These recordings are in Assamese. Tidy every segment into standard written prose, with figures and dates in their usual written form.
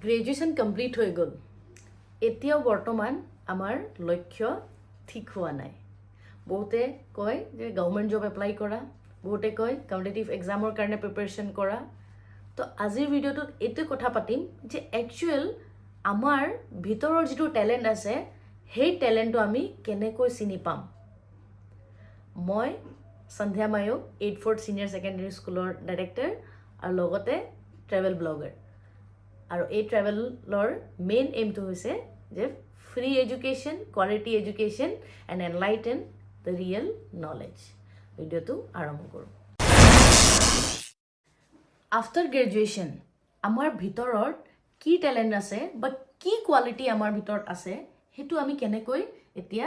গ্ৰেজুৱেশ্যন কমপ্লিট হৈ গ'ল এতিয়াও বৰ্তমান আমাৰ লক্ষ্য ঠিক হোৱা নাই বহুতে কয় যে গভৰ্ণমেণ্ট জব এপ্লাই কৰা বহুতে কয় কম্পিটিটিভ এক্সামৰ কাৰণে প্ৰিপাৰেশ্যন কৰা তো আজিৰ ভিডিঅ'টোত এইটো কথা পাতিম যে একচুৱেল আমাৰ ভিতৰৰ যিটো টেলেণ্ট আছে সেই টেলেণ্টটো আমি কেনেকৈ চিনি পাম মই সন্ধ্যা মায়ক 8th চিনিয়ৰ ছেকেণ্ডেৰী স্কুলৰ ডাইৰেক্টৰ আৰু লগতে ট্ৰেভেল ব্লগাৰ আৰু এই ট্ৰেভেলৰ মেইন এইমটো হৈছে যে free education quality education and enlighten the real knowledge ভিডিঅ'টো আৰম্ভ কৰোঁ আফটাৰ গ্ৰেজুৱেশ্যন আমাৰ ভিতৰত কি টেলেণ্ট আছে বা কি কোৱালিটি আমাৰ ভিতৰত আছে সেইটো আমি কেনেকৈ এতিয়া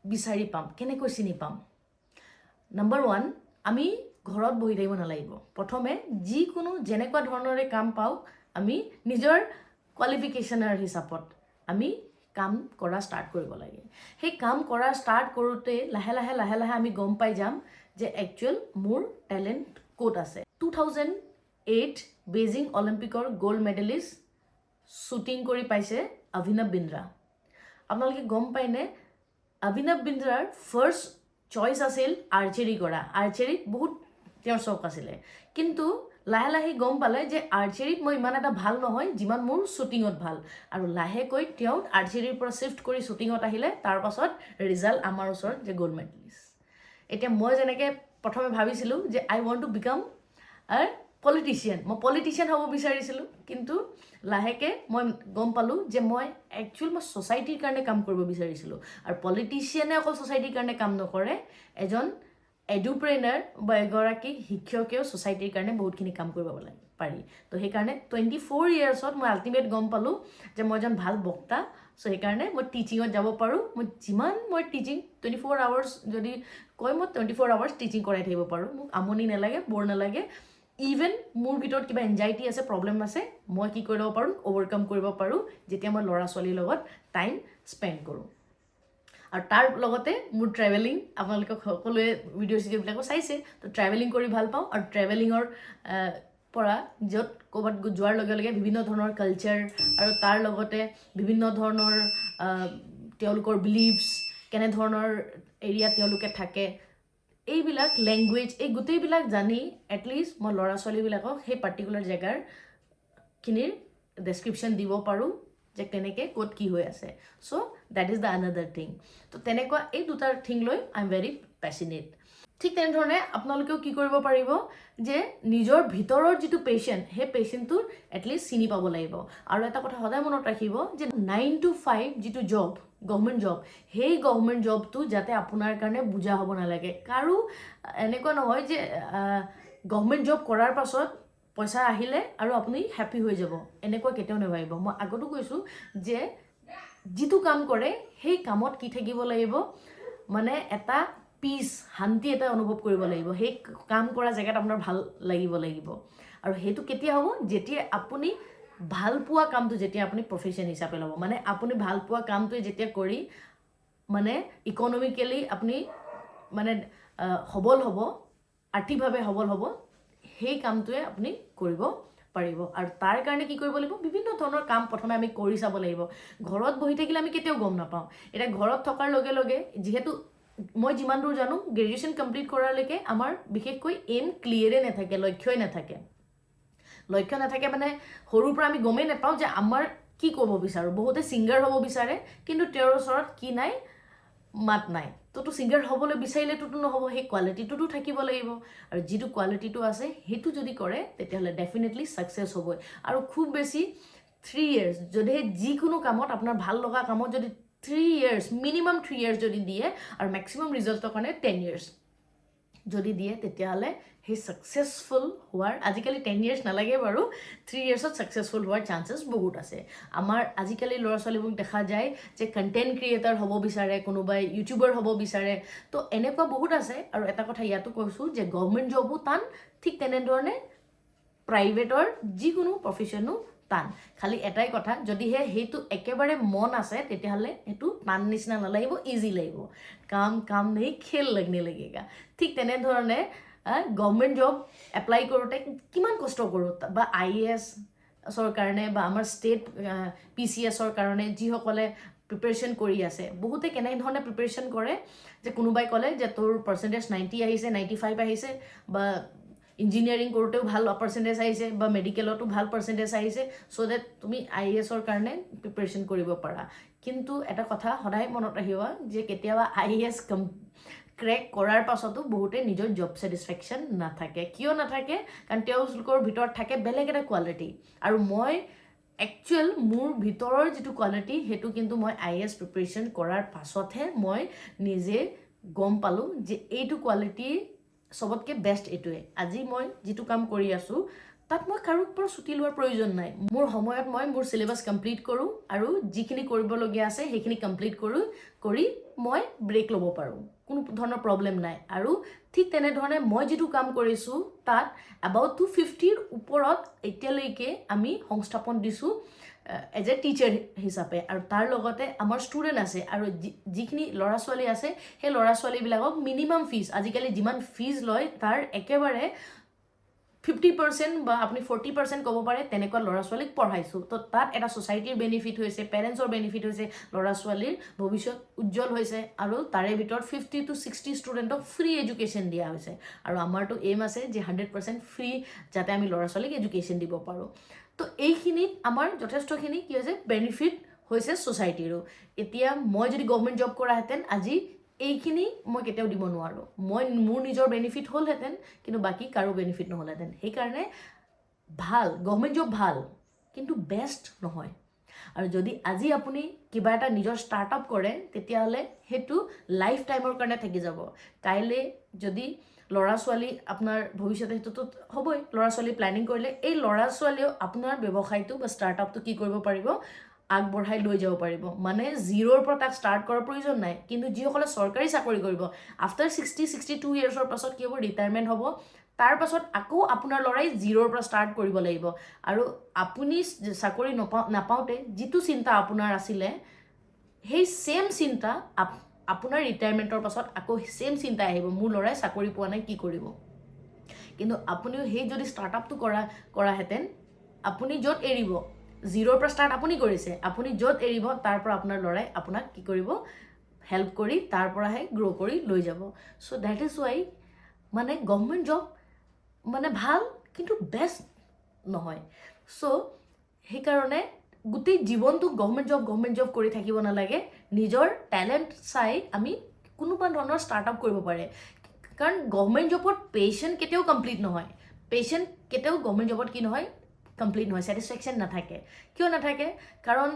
বিচাৰি পাম কেনেকৈ চিনি পাম নম্বৰ 1 আমি ঘৰত বহি থাকিব নালাগিব প্ৰথমে যিকোনো যেনেকুৱা ধৰণৰে কাম পাওঁ আমি নিজৰ কোৱালিফিকেশ্যনৰ হিচাপত আমি কাম কৰা ষ্টাৰ্ট কৰিব লাগে সেই কাম কৰা ষ্টাৰ্ট কৰোঁতে লাহে লাহে আমি গম পাই যাম যে একচুৱেল মোৰ টেলেণ্ট ক'ত আছে 2008 বেইজিং অলিম্পিকৰ গ'ল্ড মেডেলিষ্ট শ্বুটিং কৰি পাইছে অভিনৱ বিন্দ্ৰা আপোনালোকে গম পায়নে অভিনৱ বিন্দ্ৰাৰ ফাৰ্ষ্ট চইচ আছিল আৰ্চাৰী কৰা আৰ্চাৰীত বহুত তেওঁৰ চখ আছিলে কিন্তু লাহে গম পালে যে আৰ্চাৰীত মই ইমান এটা ভাল নহয় যিমান মোৰ শ্বুটিঙত ভাল আৰু লাহেকৈ তেওঁ আৰ্চাৰীৰ পৰা শিফ্ট কৰি শ্বুটিঙত আহিলে তাৰ পাছত ৰিজাল্ট আমাৰ ওচৰত যে গ'ল্ড মেডেলিষ্ট এতিয়া মই যেনেকৈ প্ৰথমে ভাবিছিলোঁ যে আই ৱান্ট টু বিকাম পলিটিচিয়ান মই পলিটিচিয়ান হ'ব বিচাৰিছিলোঁ কিন্তু লাহেকৈ মই গম পালোঁ যে মই একচুৱেল মই ছ'চাইটিৰ কাৰণে কাম কৰিব বিচাৰিছিলোঁ আৰু পলিটিচিয়ানে অকল ছ'চাইটিৰ কাৰণে কাম নকৰে এজন এডুপ্ৰেনাৰ বা এগৰাকী শিক্ষকেও ছ'চাইটিৰ কাৰণে বহুতখিনি কাম কৰিব পাৰি তো সেইকাৰণে 24 ইয়াৰ্ছত মই আল্টিমেট গম পালোঁ যে মই এজন ভাল বক্তা চ' সেইকাৰণে মই টিচিঙত যাব পাৰোঁ মই যিমান মই টিচিং 24 আৱাৰ্ছ যদি কয় মই 24 আৱাৰ্ছ টিচিং কৰাই থাকিব পাৰোঁ মোক আমনি নালাগে বৰ নালাগে ইভেন মোৰ ভিতৰত কিবা এনজাইটি আছে প্ৰব্লেম আছে মই কি কৰিব পাৰোঁ অভাৰকাম কৰিব পাৰোঁ যেতিয়া মই ল'ৰা ছোৱালীৰ লগত টাইম স্পেণ্ড কৰোঁ আৰু তাৰ লগতে মোৰ ট্ৰেভেলিং আপোনালোকক সকলোৱে ভিডিঅ' চিডিঅ'বিলাকো চাইছে তো ট্ৰেভেলিং কৰি ভাল পাওঁ আৰু ট্ৰেভেলিঙৰ পৰা য'ত ক'ৰবাত যোৱাৰ লগে লগে বিভিন্ন ধৰণৰ কালচাৰ আৰু তাৰ লগতে বিভিন্ন ধৰণৰ তেওঁলোকৰ বিলিভছ কেনেধৰণৰ এৰিয়াত তেওঁলোকে থাকে এইবিলাক লেংগুৱেজ এই গোটেইবিলাক জানি এটলিষ্ট মই ল'ৰা ছোৱালীবিলাকক সেই পাৰ্টিকুলাৰ জেগাৰখিনিৰ ডেছক্ৰিপশ্যন দিব পাৰোঁ যে কেনেকৈ ক'ত কি হৈ আছে so' that is the another thing তো তেনেকুৱা এই দুটা থিং লৈ আই এম ভেৰি পেচিনেট ঠিক তেনেধৰণে আপোনালোকেও কি কৰিব পাৰিব যে নিজৰ ভিতৰৰ যিটো পেচেণ্ট সেই পেচেণ্টটোৰ এটলিষ্ট চিনি পাব লাগিব আৰু এটা কথা সদায় মনত ৰাখিব যে 9 to 5 যিটো জব গভৰ্ণমেণ্ট জব সেই গভৰ্ণমেণ্ট জবটো যাতে আপোনাৰ কাৰণে বুজা হ'ব নালাগে কাৰো এনেকুৱা নহয় যে গভৰ্ণমেণ্ট জব কৰাৰ পাছত পইচা আহিলে আৰু আপুনি হেপী হৈ যাব এনেকুৱা কেতিয়াও নাভাবিব মই আগতো কৈছোঁ যে যিটো কাম কৰে সেই কামত কি থাকিব লাগিব মানে এটা পিচ শান্তি এটা অনুভৱ কৰিব লাগিব সেই কাম কৰা জেগাত আপোনাৰ ভাল লাগিব আৰু সেইটো কেতিয়া হ'ব যেতিয়া আপুনি ভাল পোৱা কামটো যেতিয়া আপুনি প্ৰফেশ্যন হিচাপে ল'ব মানে আপুনি ভাল পোৱা কামটোৱে যেতিয়া কৰি মানে ইকনমিকেলি আপুনি মানে সবল হ'ব আৰ্থিকভাৱে সবল হ'ব সেই কামটোৱে আপুনি কৰিব পাৰিব আৰু তাৰ কাৰণে কি কৰিব লাগিব বিভিন্ন ধৰণৰ কাম প্ৰথমে আমি কৰি চাব লাগিব ঘৰত বহি থাকিলে আমি কেতিয়াও গম নাপাওঁ এতিয়া ঘৰত থকাৰ লগে লগে যিহেতু মই যিমান দূৰ জানো গ্ৰেজুৱেশ্যন কমপ্লিট কৰালৈকে আমাৰ বিশেষকৈ এইম ক্লিয়াৰে নাথাকে লক্ষ্যই নাথাকে লক্ষ্য নাথাকে মানে সৰুৰ পৰা আমি গমেই নাপাওঁ যে আমাৰ কি ক'ব বিচাৰোঁ বহুতে ছিংগাৰ হ'ব বিচাৰে কিন্তু তেওঁৰ ওচৰত কি নাই মাত নাই তো ছিংগাৰ হ'বলৈ বিচাৰিলেতো নহ'ব সেই কোৱালিটিটোতো থাকিব লাগিব আৰু যিটো কোৱালিটিটো আছে সেইটো যদি কৰে তেতিয়াহ'লে ডেফিনেটলি ছাকচেছ হ'বই আৰু খুব বেছি 3 years যদি যিকোনো কামত আপোনাৰ ভাল লগা কামত যদি 3 years মিনিমাম 3 years যদি দিয়ে আৰু মেক্সিমাম ৰিজাল্টৰ কাৰণে 10 years যদি দিয়ে তেতিয়াহ'লে সেই ছাকচেছফুল হোৱাৰ আজিকালি 10 years নালাগে বাৰু 3 yearsত ছাকচেছফুল হোৱাৰ চান্সেছ বহুত আছে আমাৰ আজিকালি ল'ৰা ছোৱালীবোৰ দেখা যায় যে কণ্টেণ্ট ক্ৰিয়েটাৰ হ'ব বিচাৰে কোনোবাই ইউটিউবাৰ হ'ব বিচাৰে তো এনেকুৱা বহুত আছে আৰু এটা কথা ইয়াতো কৈছোঁ যে গভৰ্ণমেণ্ট জবো টান ঠিক তেনেধৰণে প্ৰাইভেটৰ যিকোনো প্ৰফেশ্যনো টান খালি এটাই কথা যদিহে সেইটো একেবাৰে মন আছে তেতিয়াহ'লে সেইটো টান নিচিনা নালাগিব ইজি লাগিব কাম নেই খেল লাগনে লাগেগা ঠিক তেনেধৰণে গভৰ্ণমেণ্ট জব এপ্লাই কৰোঁতে কিমান কষ্ট কৰোঁ বা IAS এছৰ কাৰণে বা আমাৰ ষ্টেট PCSৰ কাৰণে যিসকলে প্ৰিপেৰেশ্যন কৰি আছে বহুতে কেনেধৰণে প্ৰিপেৰেশ্যন কৰে যে কোনোবাই ক'লে যে তোৰ পাৰ্চেণ্টেজ 90 আহিছে 95 আহিছে বা ইঞ্জিনিয়াৰিং কৰোঁতেও ভাল পাৰ্চেণ্টেজ আহিছে বা মেডিকেলতো ভাল পাৰ্চেণ্টেজ আহিছে চ' ডেট তুমি IASৰ কাৰণে প্ৰিপেৰেশ্যন কৰিব পাৰা কিন্তু এটা কথা সদায় মনত ৰাখিবা যে কেতিয়াবা IAS ক্ৰেক কৰাৰ পাছতো বহুতে নিজৰ জব ছেটিছফেকশ্যন নাথাকে কিয় নাথাকে কাৰণ তেওঁলোকৰ ভিতৰত থাকে বেলেগ এটা কোৱালিটি আৰু মই একচুৱেল মোৰ ভিতৰৰ যিটো কোৱালিটি সেইটো কিন্তু মই IAS প্ৰিপেৰেশ্যন কৰাৰ পাছতহে মই নিজে গম পালোঁ যে এইটো কোৱালিটি সবতকৈ বেষ্ট এইটোৱে আজি মই যিটো কাম কৰি আছোঁ তাত মই কাৰোৰ পৰা ছুটি লোৱাৰ প্ৰয়োজন নাই মোৰ সময়ত মই মোৰ চিলেবাছ কমপ্লিট কৰোঁ আৰু যিখিনি কৰিবলগীয়া আছে সেইখিনি কমপ্লিট কৰি মই ব্ৰেক ল'ব পাৰোঁ কোনো ধৰণৰ প্ৰব্লেম নাই আৰু ঠিক তেনেধৰণে মই যিটো কাম কৰিছোঁ তাত এবাউট 250ৰ ওপৰত এতিয়ালৈকে আমি সংস্থাপন দিছোঁ এজ এ টিচাৰ হিচাপে আৰু তাৰ লগতে আমাৰ ষ্টুডেণ্ট আছে আৰু যিখিনি ল'ৰা ছোৱালী আছে সেই ল'ৰা ছোৱালীবিলাকক মিনিমাম ফিজ আজিকালি যিমান ফিজ লয় তাৰ একেবাৰে 50% বা আপুনি 40% ক'ব পাৰে তেনেকুৱা ল'ৰা ছোৱালীক পঢ়াইছোঁ তো তাত এটা ছ'চাইটিৰ বেনিফিট হৈছে পেৰেণ্টছৰ বেনিফিট হৈছে ল'ৰা ছোৱালীৰ ভৱিষ্যত উজ্জ্বল হৈছে আৰু তাৰে ভিতৰত 50 to 60 ষ্টুডেণ্টক ফ্ৰী এডুকেশ্যন দিয়া হৈছে আৰু আমাৰতো এইম আছে যে 100% ফ্ৰী যাতে আমি ল'ৰা ছোৱালীক এডুকেশ্যন দিব পাৰোঁ তো এইখিনিত আমাৰ যথেষ্টখিনি কি হৈছে বেনিফিট হৈছে ছ'চাইটিৰো এতিয়া মই যদি গভৰ্ণমেণ্ট জব কৰাহেঁতেন আজি এইখিনি মই কেতিয়াও দিব নোৱাৰোঁ মই মোৰ নিজৰ বেনিফিট হ'লহেঁতেন কিন্তু বাকী কাৰো বেনিফিট নহ'লহেঁতেন সেইকাৰণে ভাল গভৰ্ণমেণ্ট জব ভাল কিন্তু বেষ্ট নহয় আৰু যদি আজি আপুনি কিবা এটা নিজৰ ষ্টাৰ্টআপ কৰে তেতিয়াহ'লে সেইটো লাইফ টাইমৰ কাৰণে থাকি যাব কাইলৈ যদি ল'ৰা ছোৱালী আপোনাৰ ভৱিষ্যতে সেইটোতো হ'বই ল'ৰা ছোৱালী প্লেনিং কৰিলে এই ল'ৰা ছোৱালীয়েও আপোনাৰ ব্যৱসায়টো বা ষ্টাৰ্টআপটো কি কৰিব পাৰিব আগবঢ়াই লৈ যাব পাৰিব মানে জিৰ'ৰ পৰা তাক ষ্টাৰ্ট কৰাৰ প্ৰয়োজন নাই কিন্তু যিসকলে চৰকাৰী চাকৰি কৰিব আফটাৰ 60-62 ইয়াৰ্ছৰ পাছত কি হ'ব ৰিটায়াৰমেণ্ট হ'ব তাৰ পাছত আকৌ আপোনাৰ ল'ৰাই জিৰ'ৰ পৰা ষ্টাৰ্ট কৰিব লাগিব আৰু আপুনি চাকৰি নাপাওঁতে যিটো চিন্তা আপোনাৰ আছিলে সেই ছেম চিন্তা আপোনাৰ ৰিটায়াৰমেণ্টৰ পাছত আকৌ ছেম চিন্তা আহিব মোৰ ল'ৰাই চাকৰি পোৱা নাই কি কৰিব কিন্তু আপুনিও সেই যদি ষ্টাৰ্টআপটো কৰাহেঁতেন আপুনি য'ত এৰিব জিৰ'ৰ পৰা ষ্টাৰ্ট আপুনি কৰিছে আপুনি য'ত এৰিব তাৰ পৰা আপোনাৰ ল'ৰাই আপোনাক কি কৰিব হেল্প কৰি তাৰ পৰাহে গ্ৰ' কৰি লৈ যাব চ' ডেট ইজ ৱাই মানে গভৰ্ণমেণ্ট জব মানে ভাল কিন্তু বেষ্ট নহয় চ' সেইকাৰণে গোটেই জীৱনটো গভৰ্ণমেণ্ট জব কৰি থাকিব নালাগে নিজৰ টেলেণ্ট চাই আমি কোনোবা ধৰণৰ ষ্টাৰ্টআপ কৰিব পাৰে কাৰণ গভৰ্ণমেণ্ট জবত পেচেণ্ট কেতিয়াও কমপ্লিট নহয় পেচেণ্ট কেতিয়াও গভৰ্ণমেণ্ট জবত কি নহয় কমপ্লিট নহয় ছেটিছফেকশ্যন নাথাকে কিয় নাথাকে কাৰণ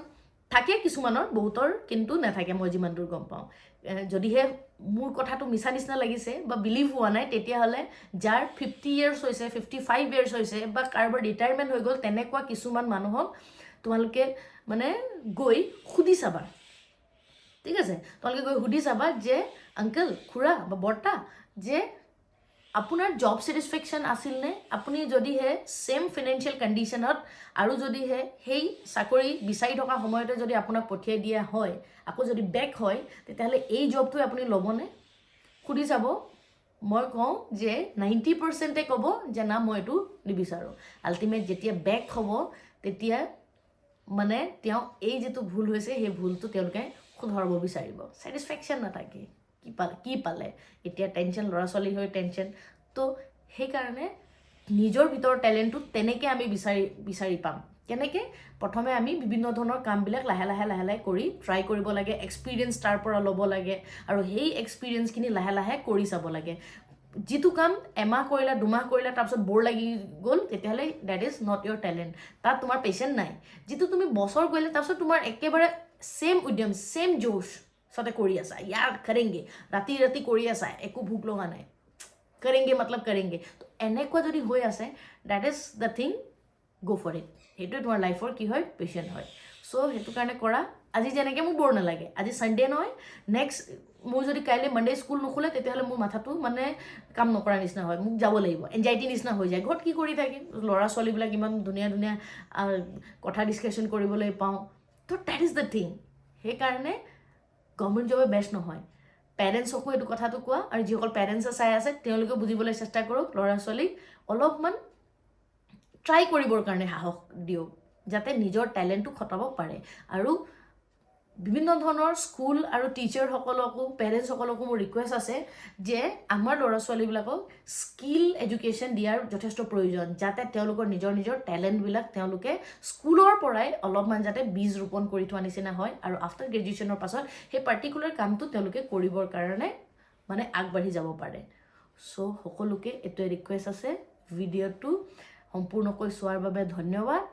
থাকে কিছুমানৰ বহুতৰ কিন্তু নাথাকে মই যিমান দূৰ গম পাওঁ যদিহে মোৰ কথাটো মিছা নিচিনা লাগিছে বা বিলিভ হোৱা নাই তেতিয়াহ'লে যাৰ 50 ইয়াৰ্ছ হৈছে 55 ইয়াৰ্ছ হৈছে বা কাৰোবাৰ ৰিটায়াৰমেণ্ট হৈ গ'ল তেনেকুৱা কিছুমান মানুহক তোমালোকে মানে গৈ সুধি চাবা ঠিক আছে তোমালোকে গৈ সুধি চাবা যে আংকল খুৰা বা বৰ্তা যে আপোনাৰ জব ছেটিছফেকশ্যন আছিলনে আপুনি যদিহে ছেম ফাইনেন্সিয়েল কণ্ডিশ্যনত আৰু যদিহে সেই চাকৰি বিচাৰি থকা সময়তে যদি আপোনাক পঠিয়াই দিয়া হয় আকৌ যদি বেক হয় তেতিয়াহ'লে এই জবটোৱে আপুনি ল'বনে সুধি চাব মই কওঁ যে 90%ে ক'ব যে না মই এইটো নিবিচাৰোঁ আল্টিমেট যেতিয়া বেক হ'ব তেতিয়া মানে তেওঁ এই যিটো ভুল হৈছে সেই ভুলটো তেওঁলোকে শুধৰাব বিচাৰিব ছেটিছফেকশ্যন নাথাকে কি পালে এতিয়া টেনশ্যন ল'ৰা ছোৱালী হৈ টেনশ্যন তো সেইকাৰণে নিজৰ ভিতৰৰ টেলেণ্টটো তেনেকৈ আমি বিচাৰি পাম কেনেকৈ প্ৰথমে আমি বিভিন্ন ধৰণৰ কামবিলাক লাহে লাহে কৰি ট্ৰাই কৰিব লাগে এক্সপিৰিয়েঞ্চ তাৰ পৰা ল'ব লাগে আৰু সেই এক্সপিৰিয়েঞ্চখিনি লাহে লাহে কৰি চাব লাগে যিটো কাম এমাহ কৰিলা দুমাহ কৰিলা তাৰপিছত বৰ লাগি গ'ল তেতিয়াহ'লে that is not your talent তাত তোমাৰ পেচেণ্ট নাই যিটো তুমি বছৰ কৰিলে তাৰপিছত তোমাৰ একেবাৰে ছেম উদ্যম ছেম জোশ সতে কৰি আছা ইয়াৰ কৰেংগে ৰাতি কৰি আছা একো ভোক লগা নাই কৰেংগে মতলব কৰেংগে তো এনেকুৱা যদি হৈ আছে ডেট ইজ দ্য থিং গ' ফৰ ইট সেইটোৱে তোমাৰ লাইফৰ কি হয় পেচেণ্ট হয় চ' সেইটো কাৰণে কৰা আজি যেনেকৈ মোৰ বৰ নালাগে আজি ছানডে নহয় নেক্সট মোৰ যদি কাইলৈ মানডে স্কুল নোখোলে তেতিয়াহ'লে মোৰ মাথাটো মানে কাম নকৰা নিচিনা হয় মোক যাব লাগিব এনজাইটি নিচিনা হৈ যায় ঘৰত কি কৰি থাকিম ল'ৰা ছোৱালীবিলাক ইমান ধুনীয়া কথা ডিছকাশ্যন কৰিবলৈ পাওঁ তো ডেট ইজ দ্য থিং সেইকাৰণে গভৰ্ণমেণ্ট জবে বেষ্ট নহয় পেৰেণ্টছকো এইটো কথাটো কোৱা আৰু যিসকল পেৰেণ্টছে চাই আছে তেওঁলোকে বুজিবলৈ চেষ্টা কৰক ল'ৰা ছোৱালীক অলপমান ট্ৰাই কৰিবৰ কাৰণে সাহস দিয়ক যাতে নিজৰ টেলেণ্টটো খটাব পাৰে আৰু বিভিন্ন ধৰণৰ স্কুল আৰু টিচাৰসকলকো পেৰেণ্টছসকলকো মোৰ ৰিকুৱেষ্ট আছে যে আমাৰ ল'ৰা ছোৱালীবিলাকক স্কিল এডুকেশ্যন দিয়াৰ যথেষ্ট প্ৰয়োজন যাতে তেওঁলোকৰ নিজৰ টেলেণ্টবিলাক তেওঁলোকে স্কুলৰ পৰাই অলপমান যাতে বীজ ৰোপণ কৰি থোৱা নিচিনা হয় আৰু আফটাৰ গ্ৰেজুৱেশ্যনৰ পাছত সেই পাৰ্টিকুলাৰ কামটো তেওঁলোকে কৰিবৰ কাৰণে মানে আগবাঢ়ি যাব পাৰে চ' সকলোকে এইটোৱে ৰিকুৱেষ্ট আছে ভিডিঅ'টো সম্পূৰ্ণকৈ চোৱাৰ বাবে ধন্যবাদ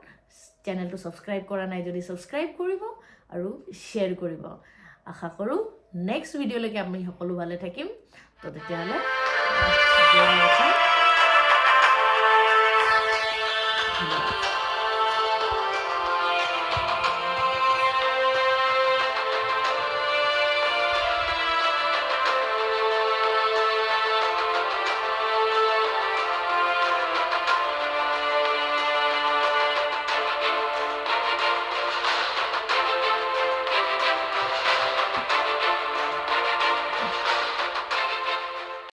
চেনেলটো ছাবস্ক্ৰাইব কৰা নাই যদি ছাবস্ক্ৰাইব কৰিব আৰু শ্বেয়াৰ কৰিব আশা কৰোঁ নেক্সট ভিডিঅ'লৈকে আমি সকলো ভালে থাকিম তো তেতিয়াহ'লে